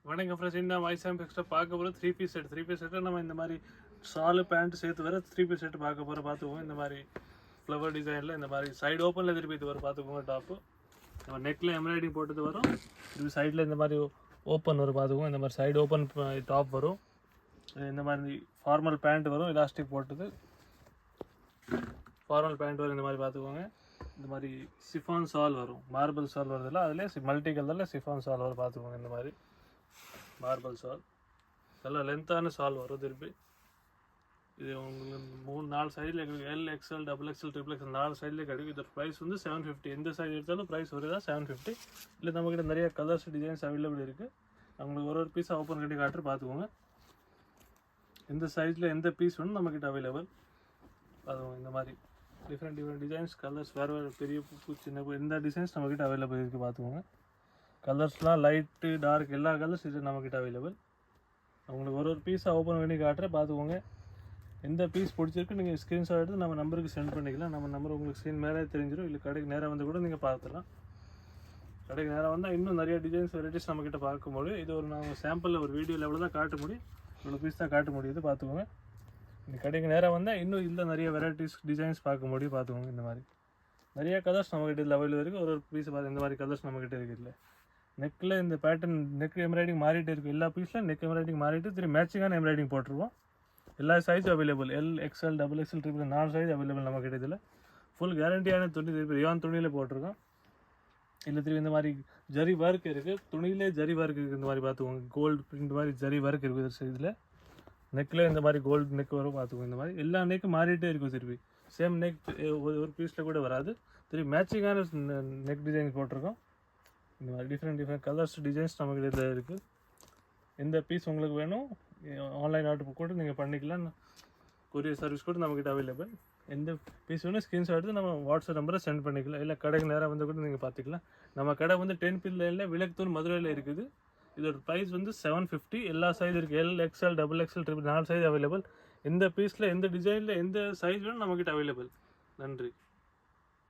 வணக்கம் ஃப்ரெண்ட்ஸ், இந்த வாய்ஸ் ஆம் எக்ஸ்ட்ரா பார்க்க போகிற த்ரீ பீஸ் செட்டு நம்ம இந்த மாதிரி ஷாலு பேண்ட் சேர்த்து வர த்ரீ பீஸ் செட்டு பார்க்க போகிற பார்த்துக்கோங்க. இந்த மாதிரி ஃப்ளவர் டிசைனில் இந்த மாதிரி சைடு ஓப்பனில் திருப்பி இது வரும் பார்த்துக்கோங்க. டாப்பு நம்ம நெக்கில் எம்ப்ராய்டிங் போட்டது வரும். இது சைடில் இந்த மாதிரி ஓப்பன் வரும் பார்த்துக்கோங்க. இந்த மாதிரி சைடு ஓப்பன் டாப் வரும். இந்த மாதிரி ஃபார்மல் பேண்ட் வரும், எலாஸ்டிக் போட்டது ஃபார்மல் பேண்ட் வரும். இந்த மாதிரி பார்த்துக்கோங்க. இந்த மாதிரி சிஃபான் ஷால் வரும், மார்பிள் ஷால் வருதில்ல, அதில் மல்டி கலரில் சிஃபான் ஷால் வரும் பார்த்துக்கோங்க. இந்த மாதிரி மார்பிள் ஷால் நல்லா லென்த்தான ஷால் வரும். திருப்பி இது உங்களுக்கு 3-4 சைடில் கிடைக்கும். L XL, double XL, triple XL 4 சைட்லேயே கிடைக்கும். இதோட ப்ரைஸ் வந்து 750. எந்த சைஸ் எடுத்தாலும் ப்ரைஸ் வருதா 750. இல்லை நம்மக்கிட்ட நிறைய கலர்ஸ் டிசைன்ஸ் அவைலபிள் இருக்குது. அவங்களுக்கு ஒரு பீஸாக ஓப்பன் பண்ணி காட்டுற பார்த்துக்கோங்க. எந்த சைஸில் எந்த பீஸ் வேணும் நம்மக்கிட்ட அவைலபிள். அதுவும் இந்த மாதிரி டிஃப்ரெண்ட் டிசைன்ஸ், கலர்ஸ் வேறு பெரிய பூ சின்ன பூ எந்த டிசைன்ஸ் நம்மக்கிட்ட அவைலபிள் இருக்குது பார்த்துக்கோங்க. கலர்ஸ்லாம் லைட்டு டார்க் எல்லா கலர்ஸ் இது நம்மக்கிட்ட அவைலபிள். உங்களுக்கு ஒரு பீஸாக ஓப்பன் பண்ணி காட்டுற பார்த்துக்கோங்க. எந்த பீஸ் பிடிச்சிருக்கு நீங்கள் ஸ்க்ரீன்ஷாட் எடுத்து நம்ம நம்பருக்கு சென்ட் பண்ணிக்கலாம். நம்ம நம்பர் உங்களுக்கு ஸ்க்ரீன் மேலே தெரிஞ்சிடும். இல்லை கடைக்கு நேராக வந்து கூட நீங்கள் பார்த்துக்கலாம். கடைக்கு நேராக வந்தால் இன்னும் நிறைய டிசைன்ஸ் வெரைட்டிஸ் நம்மக்கிட்ட பார்க்கும்போது இது ஒரு நாங்கள் சாம்பிளில் ஒரு வீடியோ லெவலில் தான் காட்ட முடியும். இவ்வளோ பீஸ் தான் காட்ட முடியுது பார்த்துக்கோங்க. இந்த கடைக்கு நேராக வந்தால் இன்னும் இல்லை நிறைய வெரைட்டிஸ் டிசைன்ஸ் பார்க்க முடியும் பார்த்துக்கோங்க. இந்த மாதிரி நிறைய கலர்ஸ் நம்மக்கிட்ட இதில் அவைலபிள் இருக்குது. ஒரு பீஸ் பார்த்து இந்த மாதிரி கலர்ஸ் நம்மக்கிட்ட இருக்குது. இல்லை நெக்கில் இந்த பேட்டர்ன் நெக் எம்ப்ராய்டிங் மாறிட்டு இருக்குது. எல்லா பீஸில் நெக் எம்ப்ராய்டிங் மாறிட்டு திரும்பி மேட்சிங்கான எம்ப்ராய்டிங் போட்டுருவோம். எல்லா சைஸும் available. L XL, double XL, triple 4 size available நம்ம கிட்ட. இதில் ஃபுல் கேரண்டியான துணி திருப்பி ரியான் துணியில் போட்டிருக்கோம். இல்லை திருப்பி இந்த மாதிரி ஜரி ஒர்க் இருக்குது. துணியிலே ஜரி ஒர்க் இருக்குது. இந்த மாதிரி பார்த்துக்கோங்க. கோல்டு பிரிண்ட் மாதிரி ஜரி ஒர்க் இருக்குது. இதில் நெக்கில் இந்த மாதிரி கோல்டு நெக் வரும் பார்த்துக்கோங்க. இந்த மாதிரி எல்லா நெக்கும் மாறிட்டே இருக்கும். திருப்பி சேம் நெக் ஒரு பீஸில் கூட வராது. திருப்பி மேட்சிங்கான நெக் டிசைன் போட்டிருக்கோம். இந்த மாதிரி டிஃப்ரெண்ட் கலர்ஸ் டிசைன்ஸ் நம்மக்கிட்ட இதில் இருக்குது. எந்த பீஸ் உங்களுக்கு வேணும் ஆன்லைன் ஆர்டர் கூட நீங்கள் பண்ணிக்கலாம். கொரியர் சர்வீஸ் கூட நம்மக்கிட்ட அவைலபிள். எந்த பீஸ் வேணும் ஸ்க்ரீன்ஷாட் எடுத்து நம்ம வாட்ஸ்அப் நம்பரை சென்ட் பண்ணிக்கலாம். இல்லை கடைக்கு நேராக வந்து கூட நீங்கள் பார்த்துக்கலாம். நம்ம கடை வந்து 10 பில்லையில் விளக்குத்தூர் மதுரையில் இருக்குது. இதோட ப்ரைஸ் வந்து 750. எல்லா சைஸ் இருக்குது. L XL, double XL, triple 4 size available. எந்த பீஸில் எந்த டிசைனில் எந்த சைஸ் வேணும் நம்மக்கிட்ட அவைலபிள். நன்றி.